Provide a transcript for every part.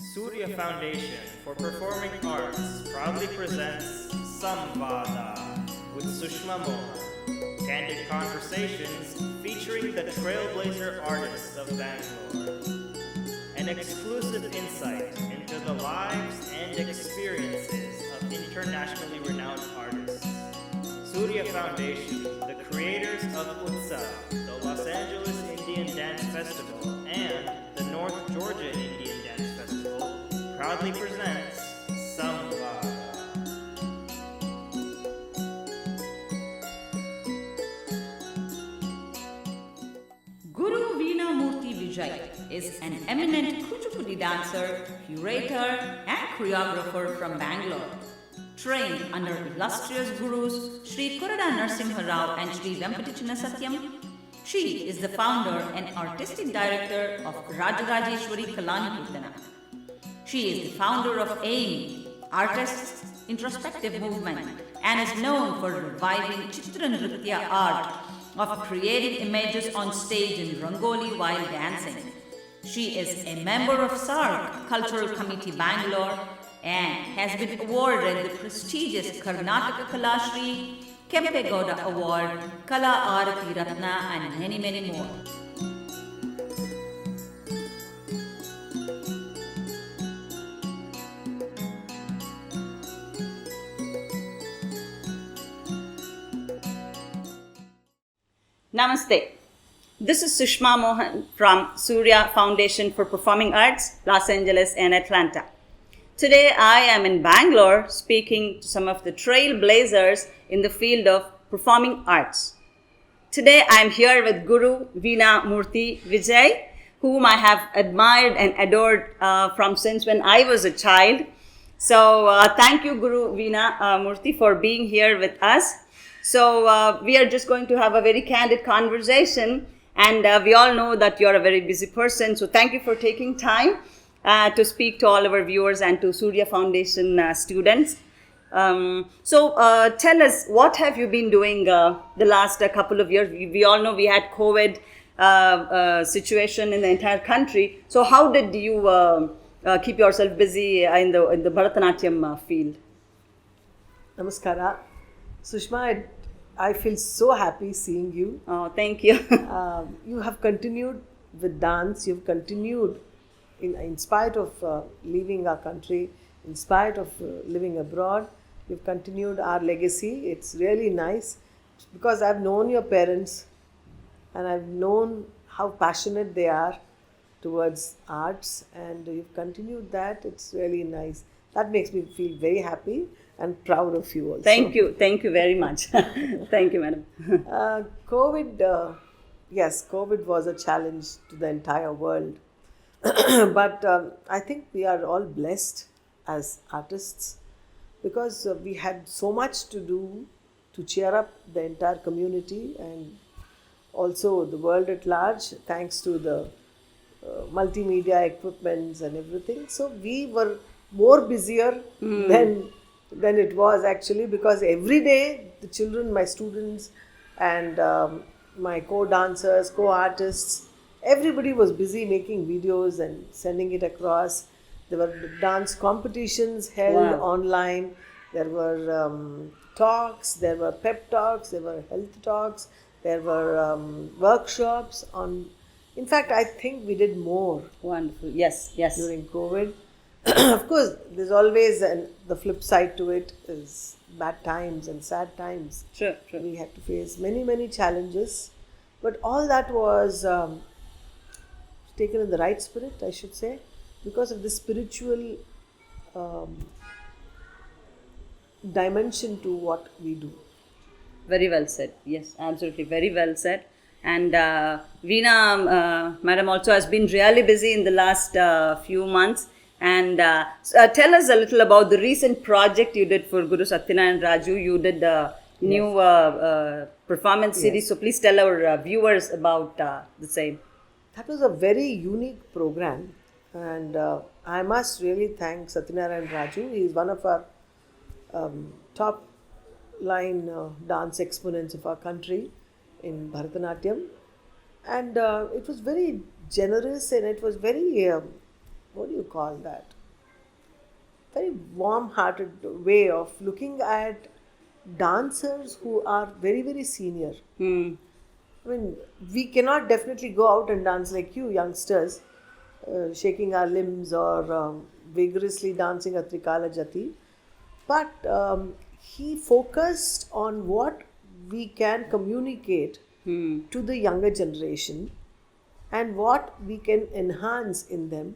Soorya Foundation for Performing Arts proudly presents SAMVADA with Sushma Mohan, candid conversations featuring the trailblazer artists of Bangalore. An exclusive insight into the lives and experiences of internationally renowned artists. Soorya Foundation, the creators of Utsav, the Los Angeles Indian Dance Festival, and the North Georgia Indian Dance Festival, proudly presents SAMVADA. Guru Veena Murthy Vijay is an eminent Kuchipudi dancer, curator, and choreographer from Bangalore. Trained under illustrious gurus Sri Narasimha and Sri Vempati Satyam, she is the founder and artistic director of Rajarajeshwari Kalaniketan. She is the founder of AIM, Artists' Introspective movement, and is known for reviving Chitra Nrutya art of creating images on stage in rangoli while dancing. She is a member of SAARC Cultural Committee Bangalore and has been awarded the prestigious Karnataka Kalashree Kempegowda Award, Kala Arathi Ratna, and many more. Namaste. This is Sushma Mohan from Soorya Foundation for Performing Arts, Los Angeles and Atlanta. Today I am in Bangalore speaking to some of the trailblazers in the field of performing arts. Today I am here with Guru Veena Murthy Vijay, whom I have admired and adored from since when I was a child. So thank you, Guru Veena Murthy, for being here with us. So we are just going to have a very candid conversation, and we all know that you're a very busy person. So thank you for taking time to speak to all our viewers and to Soorya Foundation students. So tell us, what have you been doing the last couple of years? We all know we had COVID situation in the entire country. So how did you keep yourself busy in the Bharatanatyam field? Namaskara. Sushma, I feel so happy seeing you. Oh, thank you. You have continued with dance. You've continued in spite of leaving our country, in spite of living abroad. You've continued our legacy. It's really nice because I've known your parents and I've known how passionate they are towards arts, and you've continued that. It's really nice. That makes me feel very happy and proud of you also. Thank you very much. Thank you, madam. COVID, yes, COVID was a challenge to the entire world. But I think we are all blessed as artists because we had so much to do to cheer up the entire community and also the world at large, thanks to the multimedia equipments and everything. So we were more busier than it was actually, because every day the children, my students and my co-dancers, co-artists, everybody was busy making videos and sending it across. There were dance competitions held online. There were talks, there were pep talks, there were health talks, there were workshops on. In fact, I think we did more. Wonderful. Yes. During COVID. Of course, there's always the flip side to it is bad times and sad times. True. We had to face many challenges, but all that was taken in the right spirit, I should say, because of the spiritual dimension to what we do. Very well said. Yes, absolutely. Very well said. And Veena, madam, also has been really busy in the last few months. And tell us a little about the recent project you did for Guru Satyam Raju. You did the new performance series. So please tell our viewers about the same. That was a very unique program, and I must really thank Satyam Raju. He is one of our top line dance exponents of our country in Bharatanatyam, and it was very generous and it was very what do you call that? Very warm-hearted way of looking at dancers who are very, very senior. Hmm. I mean, we cannot definitely go out and dance like you youngsters, shaking our limbs or vigorously dancing a Trikala Jati. But he focused on what we can communicate to the younger generation and what we can enhance in them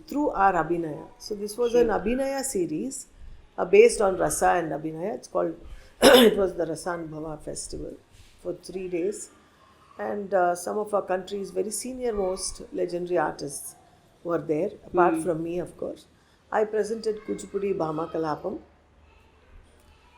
through our Abhinaya. So this was an Abhinaya series based on Rasa and Abhinaya. It's called, it was the Rasanbhava festival for 3 days. And some of our country's very senior most legendary artists were there, apart from me, of course. I presented Kuchipudi Bhama Kalapam.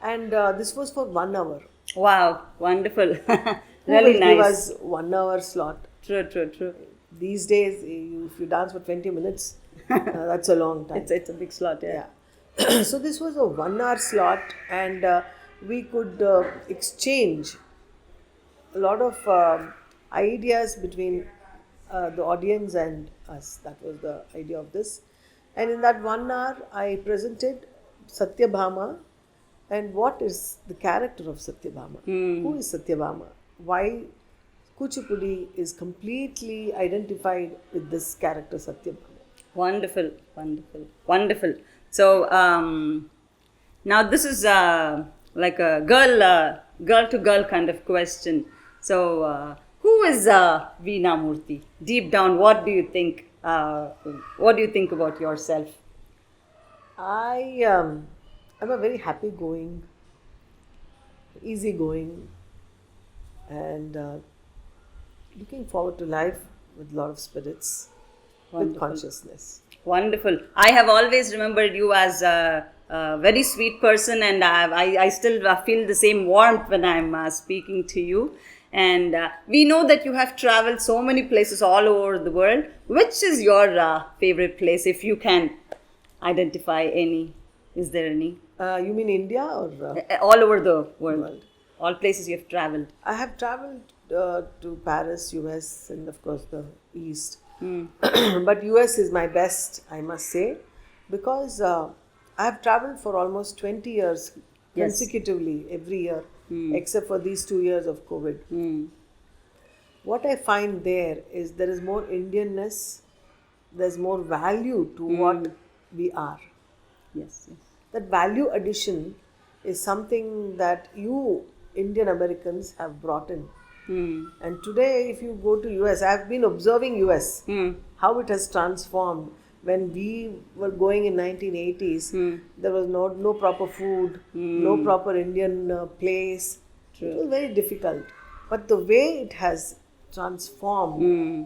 And this was for 1 hour. Wow, wonderful. Who Really will nice. give us 1 hour slot? True. These days, if you dance for 20 minutes, that's a long time. It's a big slot, yeah. Yeah. So this was a 1 hour slot, and we could exchange a lot of ideas between the audience and us. That was the idea of this. And in that 1 hour, I presented Satyabhama and what is the character of Satyabhama. Who is Satyabhama? Why Kuchipudi is completely identified with this character Satyabhama. Wonderful. So now this is like a girl to girl kind of question. So who is Veenamurti? Deep down, what do you think? What do you think about yourself? I'm a very happy-going, easy-going, and looking forward to life with a lot of spirits, with consciousness. Wonderful. I have always remembered you as a very sweet person, and I still feel the same warmth when I'm speaking to you. And we know that you have traveled so many places all over the world. Which is your favorite place, if you can identify any? Is there any? You mean India or? All over the world. All places you have traveled. I have traveled to Paris, US, and of course the East. But US is my best, I must say, because I have traveled for almost 20 years consecutively every year, except for these 2 years of COVID. What I find there is more Indianness, there's more value to what we are. Yes. That value addition is something that you Indian Americans have brought in. And today, if you go to US, I've been observing US, how it has transformed. When we were going in 1980s, there was no proper food, no proper Indian place. It was very difficult. But the way it has transformed,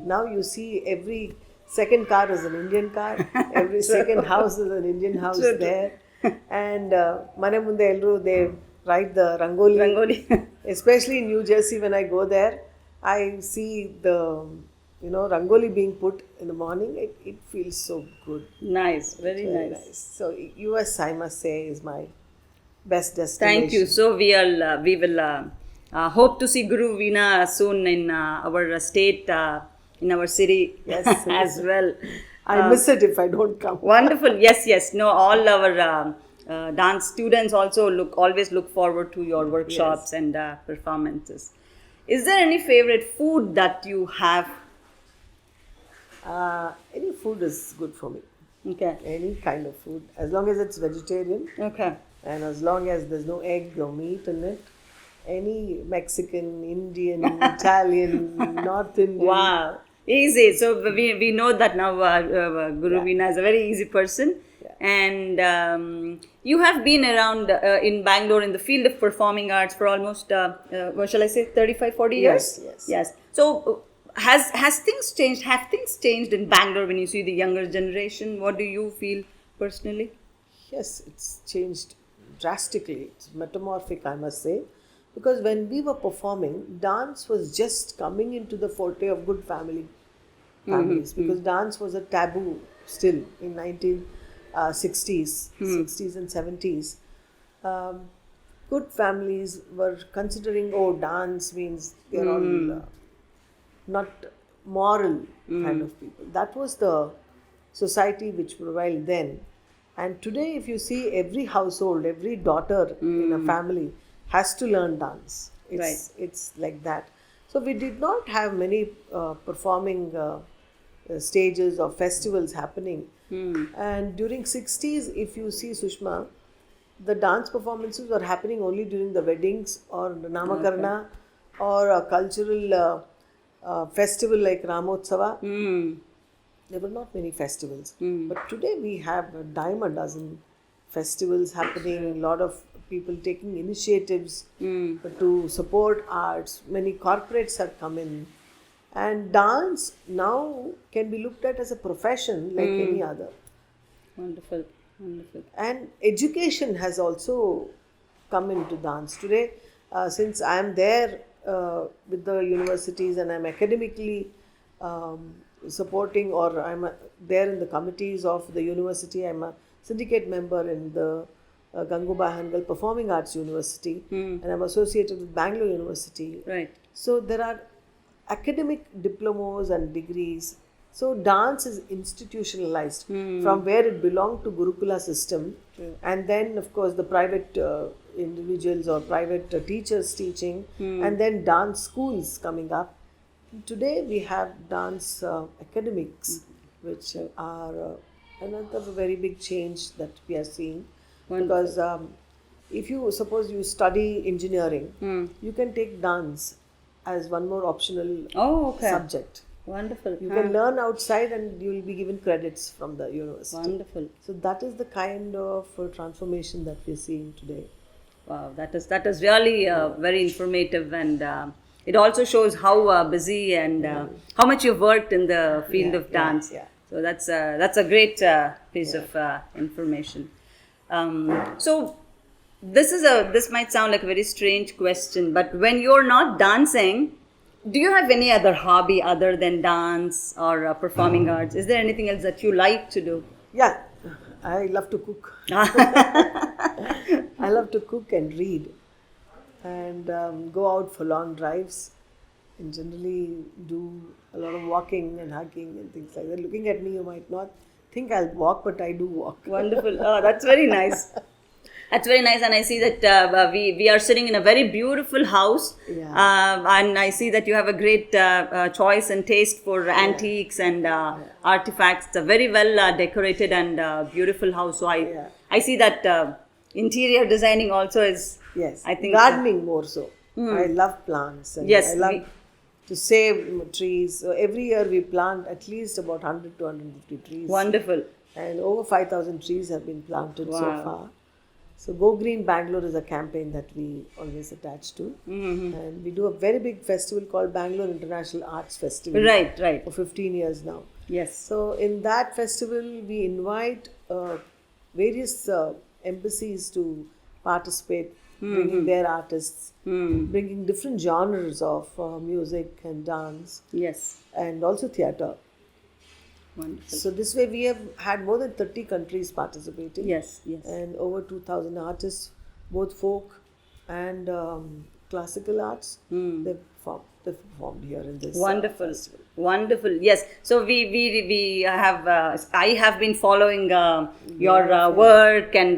now you see every second car is an Indian car, every second house is an Indian house there. And Mane Munde Elru, they write the rangoli. Especially in New Jersey, when I go there, I see the rangoli being put in the morning. It feels so good. Nice, very nice. So US, I must say, is my best destination. Thank you. So we will hope to see Guru Veena soon in our state, in our city, as well. I miss it if I don't come. Wonderful. Yes. No, all our dance students also always look forward to your workshops and performances. Is there any favorite food that you have? Any food is good for me. Okay. Any kind of food, as long as it's vegetarian. Okay. And as long as there's no egg or meat in it. Any Mexican, Indian, Italian, North Indian. Wow. Easy. So we know that now Guru Veena is a very easy person. And you have been around in Bangalore in the field of performing arts for almost, what shall I say, 35, 40 years? Yes. So has things changed? Have things changed in Bangalore when you see the younger generation? What do you feel personally? Yes, it's changed drastically. It's metamorphic, I must say. Because when we were performing, dance was just coming into the forte of good families. Because dance was a taboo still in 1960s, 60s and 70s. Good families were considering, dance means they're all not moral kind of people. That was the society which prevailed then. And today, if you see every household, every daughter in a family has to learn dance. It's like that. So we did not have many performing stages or festivals happening. And during 60s, if you see Sushma, the dance performances were happening only during the weddings or the Namakarna or a cultural festival like Ramotsava. There were not many festivals. But today we have a dime a dozen festivals happening, a lot of people taking initiatives to support arts. Many corporates have come in. And dance now can be looked at as a profession like any other. Wonderful, wonderful. And education has also come into dance. Today, since I am there with the universities and I am academically supporting, or I'm there in the committees of the university. I'm a syndicate member in the Gangubai Hangal Performing Arts University, and I'm associated with Bangalore University. Right. So there are academic diplomas and degrees. So dance is institutionalized from where it belonged to Gurukula system, and then of course the private individuals or private teachers teaching, and then dance schools coming up. Today we have dance academics, which are another very big change that we are seeing. Wonderful. Because if you suppose you study engineering, you can take dance as one more optional subject. Wonderful. You can learn outside and you will be given credits from the university. Wonderful. So that is the kind of transformation that we are seeing today. Wow, that is really very informative, and it also shows how busy and how much you've worked in the field of dance. So that's a great piece of information. So this might sound like a very strange question, but when you're not dancing, do you have any other hobby other than dance or performing arts? Is there anything else that you like to do? Yeah, I love to cook. I love to cook and read, and go out for long drives, and generally do a lot of walking and hiking and things like that. Looking at me, you might not think I'll walk, but I do walk. Wonderful. Oh, that's very nice. That's very nice, and I see that we are sitting in a very beautiful house, and I see that you have a great choice and taste for antiques and artifacts. It's a very well decorated and beautiful house. So I see that interior designing also is. Yes, I think gardening more so. I love plants, and I love to save trees. So every year we plant at least about 100 to 150 trees. Wonderful. And over 5,000 trees have been planted so far. So Go Green Bangalore is a campaign that we always attach to. And we do a very big festival called Bangalore International Arts Festival. Right. For 15 years now. Yes. So in that festival, we invite various embassies to participate, bringing their artists, bringing different genres of music and dance. Yes. And also theatre. Wonderful. So this way we have had more than 30 countries participating. Yes. And over 2,000 artists, both folk and classical arts, they've performed here in this festival. Wonderful. Yes. So we have I have been following your work, and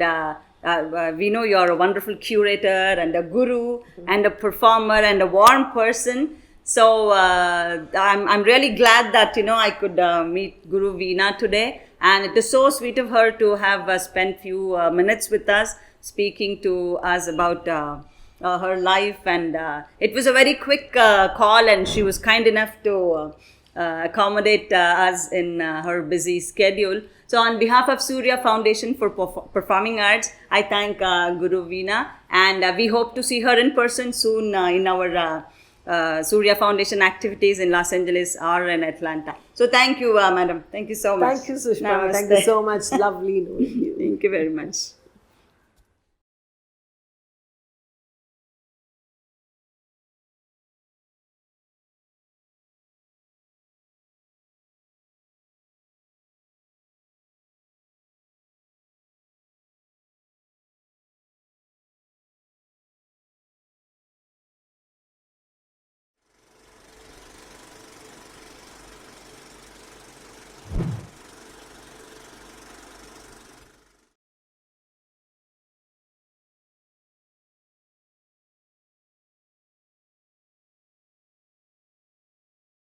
we know you're a wonderful curator and a guru and a performer and a warm person. So I'm really glad that I could meet Guru Veena today, and it is so sweet of her to have spent few minutes with us, speaking to us about her life, and it was a very quick call, and she was kind enough to accommodate us in her busy schedule. So on behalf of Soorya Foundation for Performing Arts, I thank Guru Veena, and we hope to see her in person soon in our Soorya Foundation activities in Los Angeles or in Atlanta. So thank you, madam. Thank you so much. Thank you, Sushma. Thank you so much. Lovely knowing you. Thank you very much.